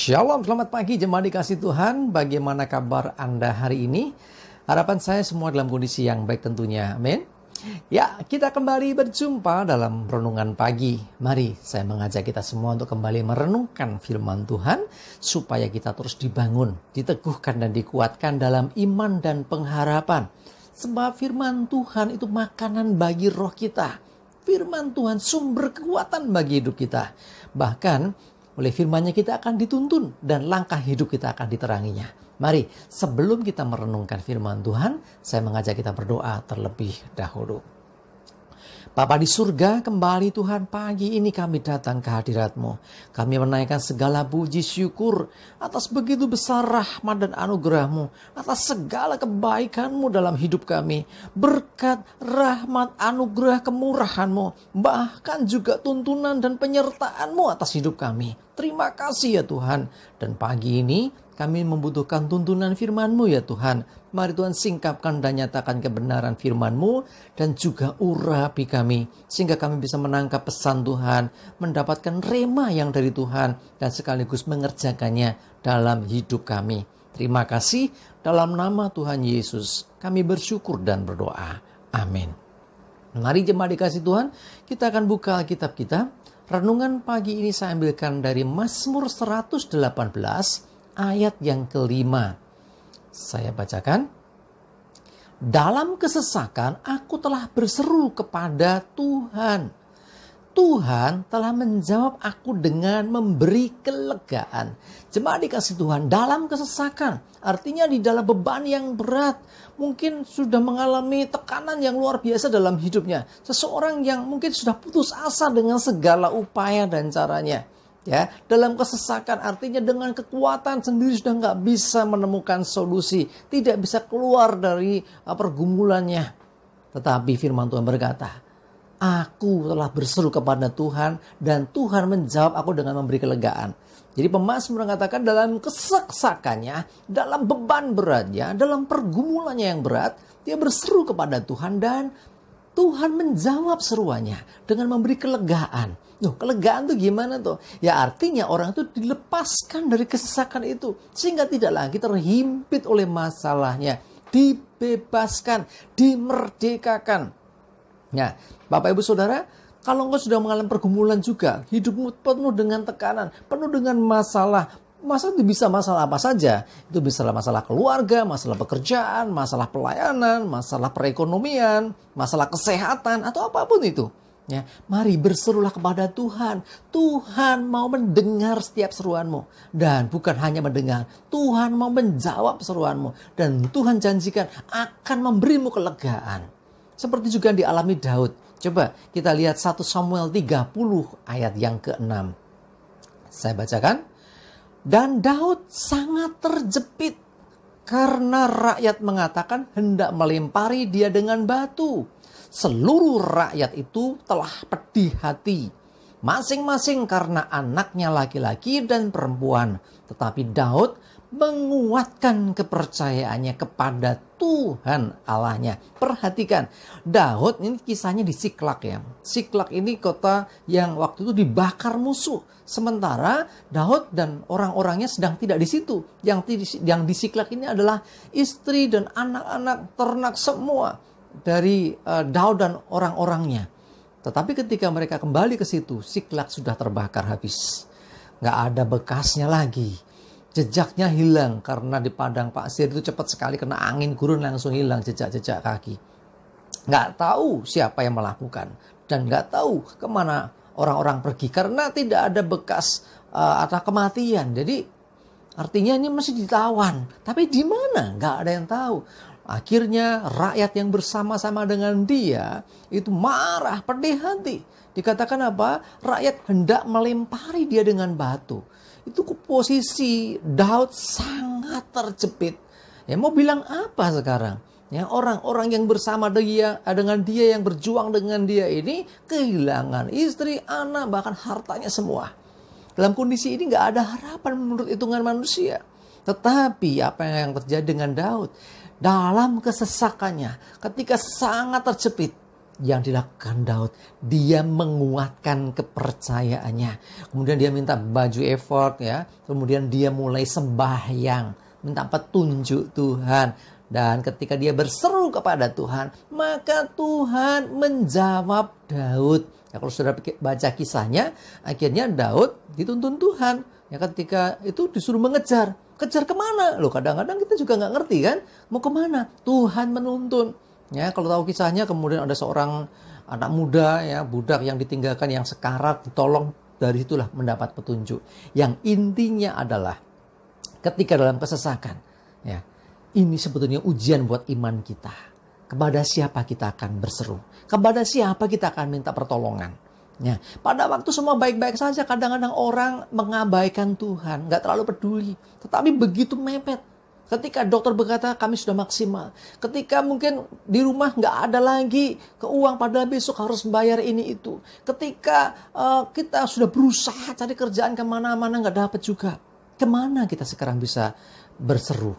Shalom, selamat pagi jemaat dikasih Tuhan. Bagaimana kabar Anda hari ini? Harapan saya semua dalam kondisi yang baik tentunya. Amin. Ya, kita kembali berjumpa dalam renungan pagi. Mari saya mengajak kita semua untuk kembali merenungkan firman Tuhan supaya kita terus dibangun, diteguhkan dan dikuatkan dalam iman dan pengharapan. Sebab firman Tuhan itu makanan bagi roh kita. Firman Tuhan sumber kekuatan bagi hidup kita. Bahkan oleh firman-Nya kita akan dituntun dan langkah hidup kita akan diteranginya. Mari sebelum kita merenungkan firman Tuhan, saya mengajak kita berdoa terlebih dahulu. Bapa di surga, kembali Tuhan pagi ini kami datang ke hadirat-Mu. Kami menaikkan segala puji syukur atas begitu besar rahmat dan anugerah-Mu, atas segala kebaikan-Mu dalam hidup kami. Berkat rahmat, anugerah, kemurahan-Mu, bahkan juga tuntunan dan penyertaan-Mu atas hidup kami. Terima kasih ya Tuhan. Dan pagi ini kami membutuhkan tuntunan firman-Mu ya Tuhan. Mari Tuhan singkapkan dan nyatakan kebenaran firman-Mu dan juga urapi kami. Sehingga kami bisa menangkap pesan Tuhan, mendapatkan rema yang dari Tuhan dan sekaligus mengerjakannya dalam hidup kami. Terima kasih dalam nama Tuhan Yesus. Kami bersyukur dan berdoa. Amin. Mari jemaat dikasih Tuhan, kita akan buka Alkitab kita. Renungan pagi ini saya ambilkan dari Mazmur 118 ayat yang kelima. Saya bacakan. Dalam kesesakan aku telah berseru kepada Tuhan. Tuhan telah menjawab aku dengan memberi kelegaan. Jemaat dikasih Tuhan, dalam kesesakan artinya di dalam beban yang berat, mungkin sudah mengalami tekanan yang luar biasa dalam hidupnya. Seseorang yang mungkin sudah putus asa dengan segala upaya dan caranya. Ya, dalam kesesakan artinya dengan kekuatan sendiri sudah nggak bisa menemukan solusi, tidak bisa keluar dari pergumulannya. Tetapi firman Tuhan berkata, aku telah berseru kepada Tuhan dan Tuhan menjawab aku dengan memberi kelegaan. Jadi pemazmur mengatakan dalam kesesakannya, dalam beban beratnya, dalam pergumulannya yang berat, dia berseru kepada Tuhan dan Tuhan menjawab seruannya dengan memberi kelegaan. Loh, kelegaan itu gimana tuh? Ya artinya orang itu dilepaskan dari kesesakan itu. Sehingga tidak lagi terhimpit oleh masalahnya. Dibebaskan, dimerdekakan. Nah, Bapak Ibu Saudara, kalau engkau sudah mengalami pergumulan juga, hidupmu penuh dengan tekanan, penuh dengan masalah. Masalah itu bisa masalah apa saja. Itu bisa masalah keluarga, masalah pekerjaan, masalah pelayanan, masalah perekonomian, masalah kesehatan, atau apapun itu. Ya, mari berserulah kepada Tuhan. Tuhan mau mendengar setiap seruanmu. Dan bukan hanya mendengar, Tuhan mau menjawab seruanmu. Dan Tuhan janjikan akan memberimu kelegaan. Seperti juga yang dialami Daud. Coba kita lihat 1 Samuel 30 ayat yang ke-6. Saya bacakan. Dan Daud sangat terjepit karena rakyat mengatakan hendak melempari dia dengan batu. Seluruh rakyat itu telah pedih hati, masing-masing karena anaknya laki-laki dan perempuan. Tetapi Daud menguatkan kepercayaannya kepada Tuhan Allahnya. Perhatikan, Daud ini kisahnya di Siklak ya. Siklak ini kota yang waktu itu dibakar musuh. Sementara Daud dan orang-orangnya sedang tidak di situ. Yang di Siklak ini adalah istri dan anak-anak ternak semua dari Daud dan orang-orangnya. Tetapi ketika mereka kembali ke situ, Siklak sudah terbakar habis. Nggak ada bekasnya lagi. Jejaknya hilang karena di padang pasir itu cepat sekali kena angin gurun langsung hilang jejak-jejak kaki. Nggak tahu siapa yang melakukan dan nggak tahu kemana orang-orang pergi karena tidak ada bekas atau kematian. Jadi artinya ini masih ditawan. Tapi di mana? Nggak ada yang tahu. Akhirnya rakyat yang bersama-sama dengan dia itu marah, pedih hati. Dikatakan apa? Rakyat hendak melempari dia dengan batu. Itu posisi Daud sangat terjepit. Ya mau bilang apa sekarang? Ya orang-orang yang bersama dia dengan dia yang berjuang dengan dia ini kehilangan istri, anak, bahkan hartanya semua. Dalam kondisi ini nggak ada harapan menurut hitungan manusia. Tetapi apa yang terjadi dengan Daud? Dalam kesesakannya, ketika sangat terjepit, yang dilakukan Daud. Dia menguatkan kepercayaannya. Kemudian dia minta baju efod ya. Kemudian dia mulai sembahyang, minta petunjuk Tuhan. Dan ketika dia berseru kepada Tuhan, maka Tuhan menjawab Daud. Ya, kalau sudah baca kisahnya, akhirnya Daud dituntun Tuhan. Ya, ketika itu disuruh mengejar. Kejar kemana? Loh, kadang-kadang kita juga nggak ngerti kan, mau kemana? Tuhan menuntun. Ya, kalau tahu kisahnya, kemudian ada seorang anak muda, ya, budak yang ditinggalkan, yang sekarat, ditolong, dari itulah mendapat petunjuk. Yang intinya adalah ketika dalam kesesakan, ya, ini sebetulnya ujian buat iman kita. Kepada siapa kita akan berseru? Kepada siapa kita akan minta pertolongan? Ya, pada waktu semua baik-baik saja, kadang-kadang orang mengabaikan Tuhan, nggak terlalu peduli. Tetapi begitu mepet, ketika dokter berkata kami sudah maksimal, ketika mungkin di rumah nggak ada lagi keuangan, padahal besok harus membayar ini itu, ketika kita sudah berusaha cari kerjaan kemana-mana nggak dapat juga, kemana kita sekarang bisa berseru?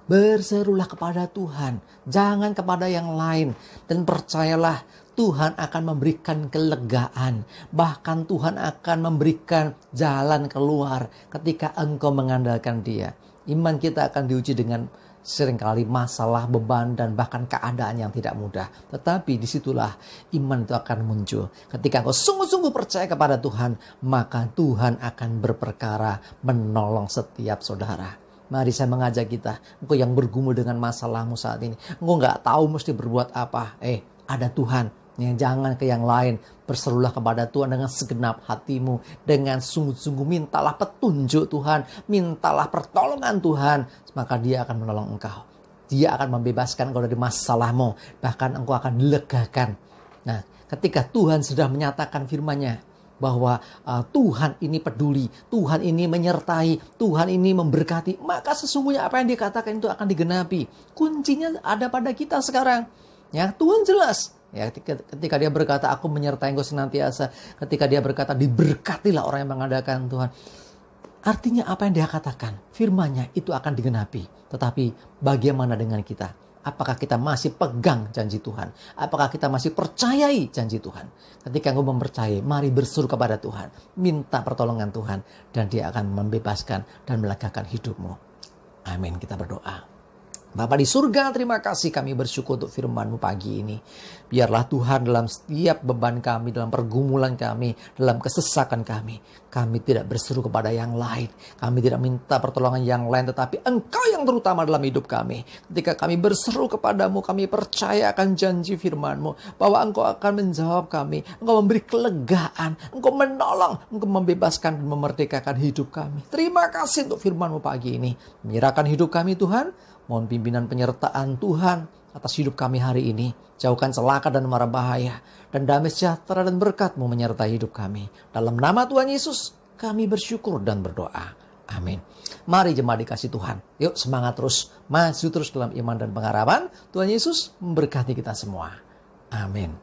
Berserulah kepada Tuhan, jangan kepada yang lain. Dan percayalah, Tuhan akan memberikan kelegaan. Bahkan Tuhan akan memberikan jalan keluar ketika engkau mengandalkan Dia. Iman kita akan diuji dengan seringkali masalah, beban, dan bahkan keadaan yang tidak mudah. Tetapi disitulah iman itu akan muncul. Ketika engkau sungguh-sungguh percaya kepada Tuhan, maka Tuhan akan berperkara menolong setiap saudara. Mari saya mengajak kita, engkau yang bergumul dengan masalahmu saat ini, engkau nggak tahu mesti berbuat apa. Ada Tuhan, yang jangan ke yang lain. Berserulah kepada Tuhan dengan segenap hatimu, dengan sungguh-sungguh mintalah petunjuk Tuhan, mintalah pertolongan Tuhan, maka Dia akan menolong engkau. Dia akan membebaskan engkau dari masalahmu, bahkan engkau akan dilegakan. Nah, ketika Tuhan sudah menyatakan firman-Nya, bahwa Tuhan ini peduli, Tuhan ini menyertai, Tuhan ini memberkati, maka sesungguhnya apa yang Dia katakan itu akan digenapi. Kuncinya ada pada kita sekarang. Ya, Tuhan jelas. Ya, ketika Dia berkata, aku menyertai engkau senantiasa. Ketika Dia berkata, diberkatilah orang yang mengandalkan Tuhan. Artinya apa yang Dia katakan, firman-Nya itu akan digenapi. Tetapi bagaimana dengan kita? Apakah kita masih pegang janji Tuhan? Apakah kita masih percayai janji Tuhan? Ketika engkau mempercayai, mari berseru kepada Tuhan. Minta pertolongan Tuhan. Dan Dia akan membebaskan dan melegakan hidupmu. Amin. Kita berdoa. Bapa di surga, terima kasih, kami bersyukur untuk firman-Mu pagi ini. Biarlah Tuhan dalam setiap beban kami, dalam pergumulan kami, dalam kesesakan kami tidak berseru kepada yang lain. Kami tidak minta pertolongan yang lain, tetapi Engkau yang terutama dalam hidup kami. Ketika kami berseru kepadamu, kami percaya akan janji firman-Mu, bahwa Engkau akan menjawab kami. Engkau memberi kelegaan, Engkau menolong, Engkau membebaskan dan memerdekakan hidup kami. Terima kasih untuk firman-Mu pagi ini. Menyerahkan hidup kami Tuhan. Mohon pimpinan penyertaan Tuhan atas hidup kami hari ini. Jauhkan celaka dan mara bahaya. Dan damai sejahtera dan berkat-Mu menyertai hidup kami. Dalam nama Tuhan Yesus, kami bersyukur dan berdoa. Amin. Mari jemaat dikasih Tuhan. Yuk semangat terus. Maju terus dalam iman dan pengharapan. Tuhan Yesus memberkati kita semua. Amin.